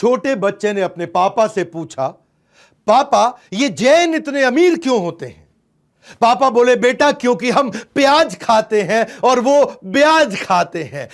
छोटे बच्चे ने अपने पापा से पूछा, पापा ये जैन इतने अमीर क्यों होते हैं? पापा बोले, बेटा क्योंकि हम प्याज खाते हैं और वो ब्याज खाते हैं।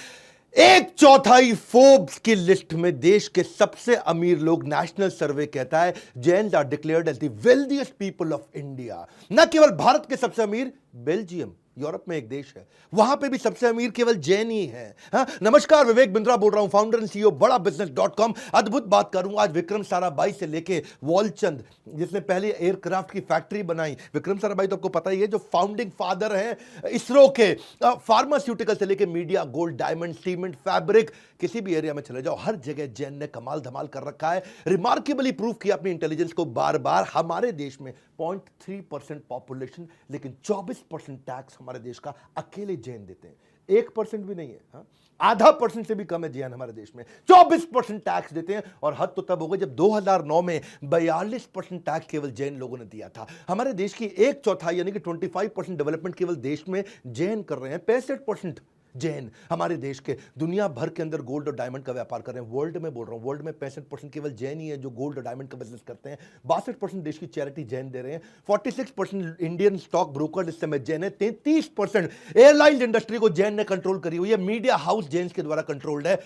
एक चौथाई फोर्ब्स की लिस्ट में देश के सबसे अमीर लोग, नेशनल सर्वे कहता है, Jains are declared as the wealthiest people of India. न केवल भारत के सबसे अमीर, बेल्जियम, यूरोप में एक देश है, वहां पे भी सबसे अमीर केवल जैन ही है। हाँ, नमस्कार, विवेक बिंद्रा बोल रहा हूं, फाउंडर एंड सीईओ बड़ा बिजनेस.com। अद्भुत बात करूंगा आज विक्रम साराभाई से लेके वॉलचंद, जिसने पहले एयरक्राफ्ट की फैक्ट्री बनाई। विक्रम साराभाई तो आपको पता ही है, जो फाउंडिंग फादर हैं इसरो के। फार्मास्यूटिकल से लेके media, gold, diamond, cement, fabric, किसी भी एरिया में चले जाओ, हर जगह जैन ने कमाल धमाल कर रखा है। रिमार्केबली प्रूव किया अपनी इंटेलिजेंस को बार बार। हमारे देश में 0.3% पॉपुलेशन, लेकिन 24% टैक्स हमारे देश का अकेले जैन देते हैं। 1% भी नहीं है, हाँ? आधा % से भी कम है जैन हमारे देश में। 24% टैक्स देते हैं, और हद तो तब हो गई जब 2009 में 42% टैक्स केवल जैन लोगों ने दिया था। हमारे देश की एक चौथाई यानी कि 25% डेवलपमेंट केवल देश में जैन कर रहे हैं। 65% जैन हमारे देश के दुनिया भर के अंदर गोल्ड और डायमंड का व्यापार कर रहे हैं। वर्ल्ड में बोल रहा हूं, वर्ल्ड में 65% केवल जैन ही है जो गोल्ड और डायमंड का बिजनेस करते हैं। 62% देश की चैरिटी जैन दे रहे हैं। 46% इंडियन स्टॉक ब्रोकर इस समय जैन है। 33% एयरलाइन इंडस्ट्री को जैन ने कंट्रोल करी हुई है। मीडिया हाउस जैन के द्वारा कंट्रोल्ड है।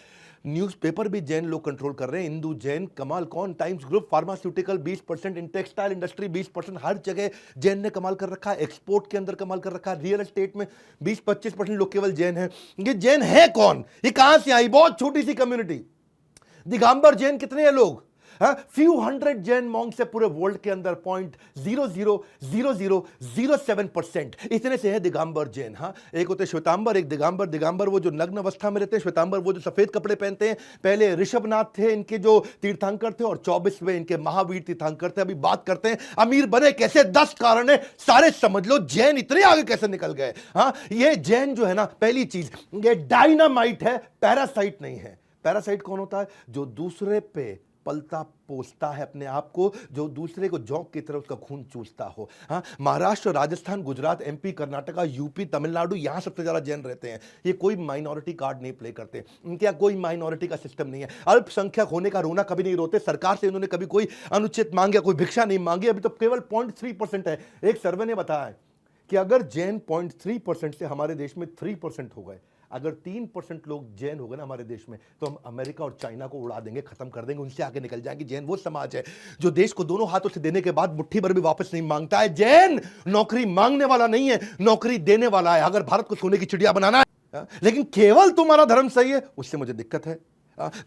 न्यूज़पेपर भी जैन लोग कंट्रोल कर रहे हैं। हिंदू, जैन, कमाल कौन, times group, pharmaceutical 20%, in textile industry 20%, हर जगह जैन ने कमाल कर रखा है। एक्सपोर्ट के अंदर कमाल कर रखा है। रियल एस्टेट में 20-25% लोग केवल जैन हैं। ये जैन है कौन? ये कहां से आई? बहुत छोटी सी कम्युनिटी। दिगंबर जैन कितने हैं लोग? फ्यू हंड्रेड जैन मॉन्क से पूरे वर्ल्ड के अंदर 0.000007% इतने से है दिगंबर जैन। हाँ, एक होते श्वेतांबर, एक दिगंबर। दिगंबर वो जो नग्न अवस्था में रहते हैं, श्वेतांबर वो जो सफेद कपड़े पहनते हैं। पहले ऋषभनाथ थे इनके जो तीर्थंकर थे, और 24वें इनके महावीर तीर्थंकर थे। अभी बात करते हैं अमीर बने कैसे, 10 कारण है, सारे समझ लो। जैन इतने आगे कैसे निकल गए? हाँ, ये जैन जो है ना, पहली चीज ये डायनामाइट है, पैरासाइट नहीं है। पैरासाइट कौन होता है? जो दूसरे पे पलता पोसता है अपने आप को, जो दूसरे को जोंक की तरह उसका खून चूसता हो। हाँ, महाराष्ट्र, राजस्थान, गुजरात, एमपी, कर्नाटका, यूपी, तमिलनाडु, यहां सबसे ज्यादा जैन रहते हैं। ये कोई माइनॉरिटी कार्ड नहीं प्ले करते, इनके यहाँ कोई माइनॉरिटी का सिस्टम नहीं है। अल्पसंख्यक होने का रोना कभी नहीं रोते। सरकार से इन्होंने कभी कोई अनुचित मांगे, कोई भिक्षा नहीं मांगी। अभी तो केवल 0.3% है। एक सर्वे ने बताया है कि अगर जैन 0.3% से हमारे देश में 3% हो गए, अगर 3% लोग जैन हो गए ना हमारे देश में, तो हम अमेरिका और चाइना को उड़ा देंगे, खत्म कर देंगे, उनसे आगे निकल जाएंगे। जैन वो समाज है जो देश को दोनों हाथों से देने के बाद मुट्ठी भर भी वापस नहीं मांगता है। जैन नौकरी मांगने वाला नहीं है, नौकरी देने वाला है। अगर भारत को सोने की चिड़िया बनाना है, लेकिन केवल तुम्हारा धर्म सही है, उससे मुझे दिक्कत है।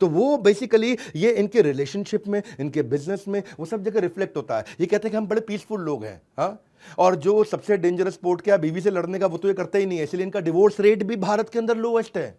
तो वो बेसिकली ये इनके रिलेशनशिप में, इनके बिजनेस में, वो सब जगह रिफ्लेक्ट होता है। ये कहते हैं कि हम बड़े पीसफुल लोग हैं। हाँ, और जो सबसे डेंजरस स्पोर्ट क्या, बीवी से लड़ने का, वो तो ये करते ही नहीं है। इसलिए इनका डिवोर्स रेट भी भारत के अंदर लोएस्ट है।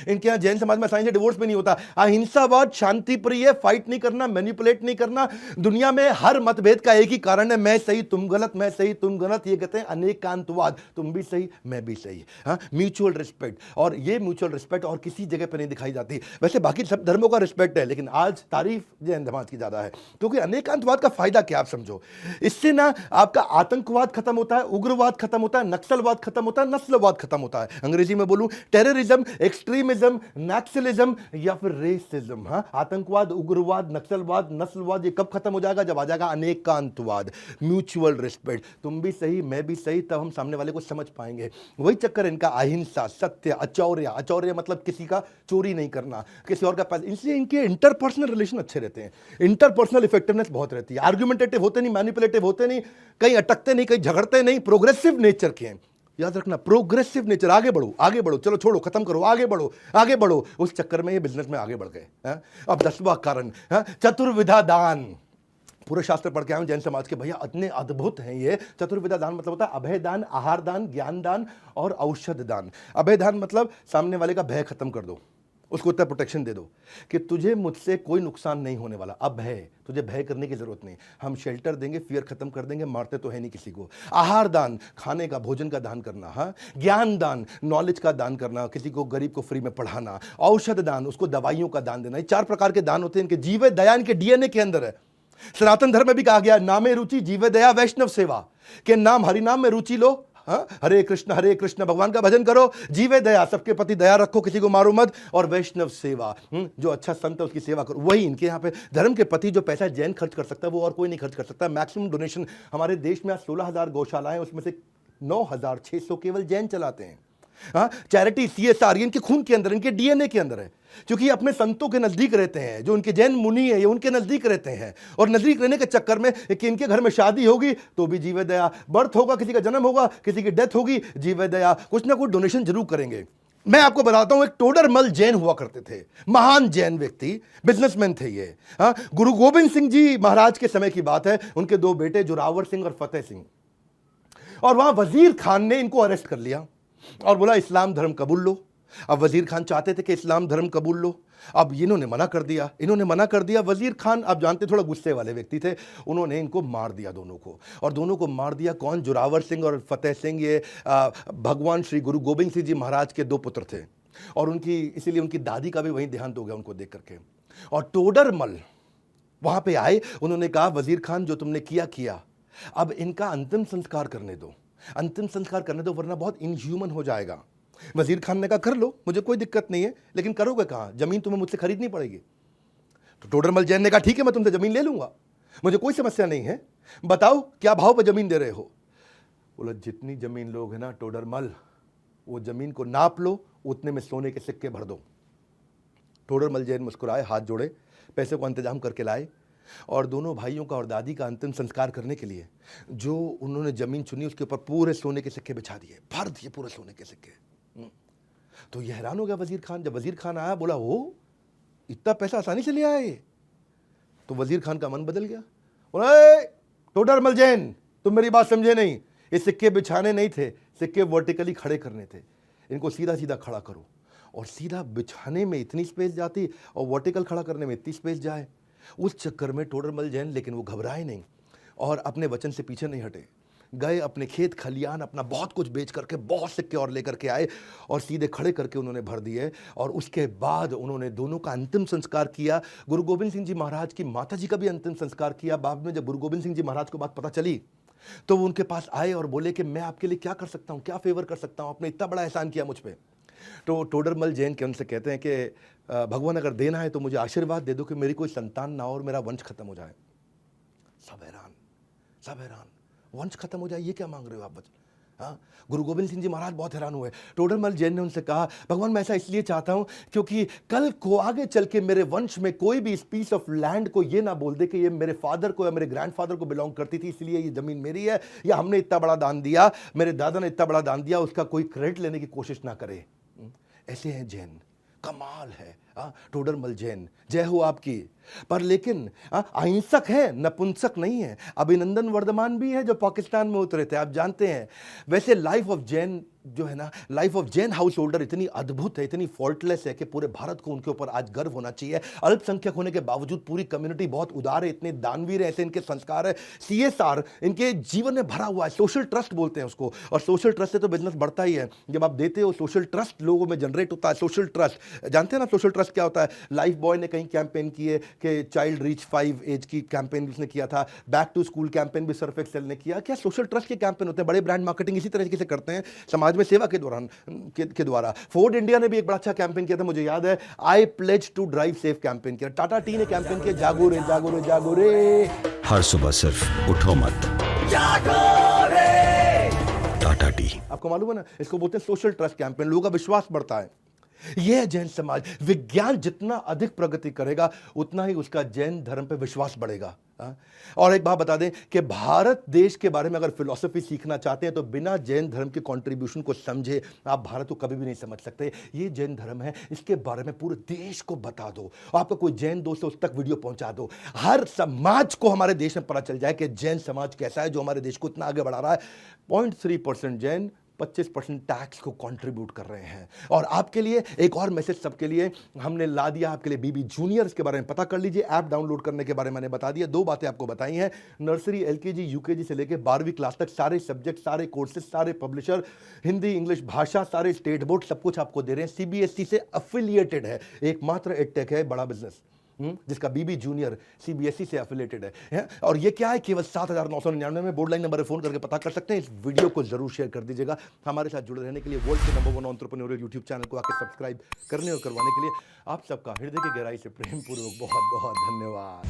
इनके यहाँ जैन समाज में आसानी से डिवोर्स भी नहीं होता। अहिंसावाद, शांति प्रिय, फाइट नहीं करना, मैनिपुलेट नहीं करना। दुनिया में हर मतभेद का एक ही कारण है, मैं सही तुम गलत, मैं सही तुम गलत। ये कहते हैं अनेकांतवाद, तुम भी सही मैं भी सही। हाँ, म्यूचुअल रिस्पेक्ट, और ये म्यूचुअल रिस्पेक्ट और किसी जगह पर नहीं दिखाई जाती। वैसे बाकी सब धर्मों का रिस्पेक्ट है, लेकिन आज तारीफ जैन समाज की ज्यादा है। क्योंकि अनेकांतवाद का फायदा क्या, आप समझो, इससे ना आपका आतंकवाद खत्म होता है, उग्रवाद खत्म होता है, नक्सलवाद खत्म होता है, नस्लवाद खत्म होता है। अंग्रेजी में बोलूं, टेररिज्म, एक्सट्रीमिज्म, नक्सलिज्म या फिर रेसिज्म। हाँ, आतंकवाद, उग्रवाद, नक्सलवाद, नस्लवाद, ये कब खत्म हो जाएगा? जब आ जाएगा अनेकांतवाद, म्यूचुअल रिस्पेक्ट, तुम भी सही मैं भी सही, तब हम सामने वाले को समझ पाएंगे। वही चक्कर इनका, अहिंसा, सत्य, अचौर्य। अचौर्य मतलब किसी का चोरी नहीं करना, किसी और का पैसा। इसलिए इनके इंटरपर्सनल रिलेशन अच्छे रहते हैं, इंटरपर्सनल इफेक्टिवनेस बहुत रहती है। आर्गुमेंटेटिव होते नहीं, मैनिपुलेटिव होते नहीं, कहीं अटकते नहीं, कहीं झगड़ते नहीं, प्रोग्रेसिव नेचर के हैं। याद रखना, प्रोग्रेसिव नेचर। आगे बढ़ो, आगे बढ़ो, चलो छोड़ो, खत्म करो, आगे बढ़ो, आगे बढ़ो। उस चक्कर में ये बिजनेस में आगे बढ़ गए। अब 10वां कारण, चतुर्विधा दान। पूरे शास्त्र पढ़ के आए जैन समाज के, भैया इतने अद्भुत हैं ये। चतुर्विधा दान मतलब होता है अभय दान, आहार दान, ज्ञान दान और औषध दान। अभय दान मतलब सामने वाले का भय खत्म कर दो, उसको इतना प्रोटेक्शन दे दो कि तुझे मुझसे कोई नुकसान नहीं होने वाला। अब भय, तुझे भय करने की जरूरत नहीं, हम शेल्टर देंगे, फियर खत्म कर देंगे, मारते तो है नहीं किसी को। आहार दान, खाने का, भोजन का दान करना। हाँ, ज्ञान दान, नॉलेज का दान करना, किसी को गरीब को फ्री में पढ़ाना। औषध दान, उसको दवाइयों का दान देना। ये 4 प्रकार के दान होते हैं। इनके जीव दया इनके डीएनए के अंदर है। सनातन धर्म में भी कहा गया, नामे रुचि जीव दया वैष्णव सेवा, के नाम हरि नाम में रुचि लो, हाँ, हरे कृष्ण भगवान का भजन करो, जीवे दया, सबके प्रति दया रखो, किसी को मारो मत, और वैष्णव सेवा, जो अच्छा संत है उसकी सेवा करो। वही इनके यहाँ पे धर्म के प्रति जो पैसा जैन खर्च कर सकता है वो और कोई नहीं खर्च कर सकता। मैक्सिमम डोनेशन हमारे देश में आज 16,000 गौशालाएं, उसमें से 9,600 केवल जैन चलाते हैं। हाँ, चैरिटी, CSR इनके खून के अंदर, इनके DNA के अंदर है, क्योंकि ये अपने संतों के नजदीक रहते हैं। जो उनके जैन मुनि है ये उनके नजदीक रहते हैं, और नजदीक रहने के चक्कर में कि इनके घर में शादी होगी तो भी जीवे दया, बर्थ होगा, किसी का जन्म होगा, किसी की डेथ होगी, जीवे दया, कुछ ना कुछ डोनेशन जरूर करेंगे। मैं आपको बताता हूं, एक टोडरमल जैन हुआ करते थे, महान जैन व्यक्ति, बिजनेसमैन थे ये। हाँ, गुरु गोविंद सिंह जी महाराज के समय की बात है, उनके 2 बेटे जोरावर सिंह और फतेह सिंह, और वहां वजीर खान ने इनको अरेस्ट कर लिया और बोला इस्लाम धर्म कबूल लो। अब वजीर खान चाहते थे कि इस्लाम धर्म कबूल लो, अब इन्होंने मना कर दिया। वजीर खान, आप जानते, थोड़ा गुस्से वाले व्यक्ति थे, उन्होंने इनको मार दिया दोनों को, और दोनों को मार दिया कौन? जोरावर सिंह और फतेह सिंह। ये भगवान श्री गुरु गोविंद सिंह जी महाराज के 2 पुत्र थे, और उनकी, इसीलिए उनकी दादी का भी वहीं देहांत हो गया उनको देख करके। और टोडरमल वहां पे आए, उन्होंने कहा वजीर खान जो तुमने किया, अब इनका अंतिम संस्कार करने दो, वरना बहुत इनह्यूमन हो जाएगा। वजीर खान ने कहा कर लो, मुझे कोई दिक्कत नहीं है, लेकिन करोगे कहां? जमीन तुम्हें मुझसे खरीदनी पड़ेगी। तो टोडरमल जैन ने कहा ठीक है, मैं तुमसे जमीन ले लूंगा, मुझे कोई समस्या नहीं है, बताओ क्या भाव पर जमीन दे रहे हो? बोला जितनी जमीन लोग है ना टोडरमल, वो जमीन को नाप लो, उतने में सोने के सिक्के भर दो। टोडरमल जैन मुस्कुराए, हाथ जोड़े, पैसे को इंतजाम करके लाए, और दोनों भाइयों का और दादी का अंतिम संस्कार करने के लिए जो उन्होंने जमीन चुनी उसके ऊपर पूरे सोने के सिक्के बिछा दिए, भर दिए पूरे सोने के सिक्के। तो ये हैरान हो गया वजीर खान। जब वजीर खान आया, बोला हो इतना पैसा आसानी से ले आए? तो वजीर खान का मन बदल गया, बोला टोडरमल जैन तुम मेरी बात समझे नहीं, ये सिक्के बिछाने नहीं थे, सिक्के वर्टिकली खड़े करने थे, इनको सीधा सीधा खड़ा करो। और सीधा बिछाने में इतनी स्पेस जाती और वर्टिकल खड़ा करने में इतनी स्पेस जाए, उस चक्कर में टोडरमल जैन, लेकिन वो घबराए नहीं और अपने वचन से पीछे नहीं हटे। गए अपने खेत खलियान, अपना बहुत कुछ बेच करके बहुत सिक्के और लेकर के आए, और सीधे खड़े करके उन्होंने भर दिए। और उसके बाद उन्होंने दोनों का अंतिम संस्कार किया। गुरु गोविंद सिंह जी महाराज की माता जी का भी अंतिम संस्कार किया। बाद में जब गुरु गोविंद सिंह जी महाराज को बात पता चली तो वो उनके पास आए और बोले कि मैं आपके लिए क्या कर सकता हूँ, क्या फेवर कर सकता हूँ, आपने इतना बड़ा एहसान किया मुझ पर। तो टोडरमल जैन के उनसे कहते हैं कि भगवान अगर देना है तो मुझे आशीर्वाद दे दो कि मेरी कोई संतान ना हो और मेरा वंश खत्म हो जाए। सब हैरान, वंश खत्म हो जाए, ये क्या मांग रहे हो आप बच्चे? हाँ, गुरु गोविंद सिंह जी महाराज बहुत हैरान हुए। टोडरमल जैन ने उनसे कहा भगवान मैं ऐसा इसलिए चाहता हूं क्योंकि कल को आगे चल के मेरे वंश में कोई भी इस पीस ऑफ लैंड को ये ना बोल दे कि ये मेरे फादर को या मेरे ग्रैंडफादर को बिलोंग करती थी, इसलिए ये जमीन मेरी है, या हमने इतना बड़ा दान दिया, मेरे दादा ने इतना बड़ा दान दिया, उसका कोई क्रेडिट लेने की कोशिश ना करे। ऐसे हैं जैन, कमाल है। टोडरमल जैन, जय हो आपकी। पर लेकिन अहिंसक है, नपुंसक नहीं है। अभिनंदन वर्धमान भी है जो पाकिस्तान में उतरे थे, आप जानते हैं। वैसे लाइफ ऑफ जैन जो है ना, life of Jain house holder इतनी अद्भुत है, इतनी फॉल्टलेस है कि पूरे भारत को उनके ऊपर आज गर्व होना चाहिए। अल्पसंख्यक होने के बावजूद पूरी कम्युनिटी बहुत उदार है, इतने दानवीर है, ऐसे इनके संस्कार है। CSR इनके जीवन में भरा हुआ है, सोशल ट्रस्ट बोलते हैं उसको, और सोशल ट्रस्ट से तो बिजनेस बढ़ता ही है। जब आप देते हो सोशल ट्रस्ट लोगों में जनरेट होता है। सोशल ट्रस्ट जानते हैं ना, सोशल ट्रस्ट क्या होता है? लाइफ बॉय ने कहीं कैंपेन किए कि चाइल्ड रीच 5 एज की कैंपेन उसने किया था, बैक टू स्कूल कैंपेन भी सर्फ एक्सेल ने किया। क्या सोशल ट्रस्ट के कैंपेन होते हैं, बड़े ब्रांड मार्केटिंग इसी तरीके से करते हैं समाज में सेवा के दौरान के द्वारा। फोर्ड इंडिया ने भी एक बड़ा अच्छा कैंपेन किया था, मुझे याद है, I pledge to drive safe campaign किया। टाटा टी ने कैंपेन किया, जागो रे जागो रे जागो रे। हर सुबह सिर्फ उठो मत, जागो रे। टाटा टी। आपको मालूम है ना, इसको बोलते हैं सोशल ट्रस्ट कैंपेन। लोगों का विश्वास बढ़ता है। यह है जैन समाज। विज्ञान जितना अधिक प्रगति करेगा उतना ही उसका जैन धर्म पे विश्वास बढ़ेगा। और एक बात बता दें कि भारत देश के बारे में अगर फिलॉसफी सीखना चाहते हैं तो बिना जैन धर्म के कंट्रीब्यूशन को समझे आप भारत को कभी भी नहीं समझ सकते। ये जैन धर्म है, इसके बारे में पूरे देश को बता दो। आपका कोई जैन दोस्त है उस तक वीडियो पहुंचा दो। हर समाज को हमारे देश में पता चल जाए कि जैन समाज कैसा है जो हमारे देश को इतना आगे बढ़ा रहा है। 0.3% जैन 25% टैक्स को कंट्रीब्यूट कर रहे हैं। और आपके लिए एक और मैसेज सबके लिए हमने ला दिया, आपके लिए बीबी जूनियर्स के बारे में पता कर लीजिए। ऐप डाउनलोड करने के बारे में मैंने बता दिया। 2 बातें आपको बताई हैं, नर्सरी LKG UKG से लेकर 12वीं क्लास तक सारे सब्जेक्ट, सारे कोर्सेज, सारे पब्लिशर, हिंदी इंग्लिश भाषा, सारे स्टेट बोर्ड, सब कुछ आपको दे रहे हैं। CBSE से अफिलिएटेड है, एकमात्र एडटेक है, बड़ा बिजनेस। जिसका बीबी जूनियर सीबीएसई से एफिलेटेड है। और ये क्या है, केवल 7,999 में बोर्ड लाइन नंबर पर फोन करके पता कर सकते हैं। इस वीडियो को जरूर शेयर कर दीजिएगा। हमारे साथ जुड़े रहने के लिए वर्ल्ड के नंबर 1 एंटरप्रेन्योरियल यूट्यूब चैनल को आके सब्सक्राइब करने और करवाने के लिए आप सबका हृदय की गहराई से प्रेम पूर्वक बहुत बहुत धन्यवाद।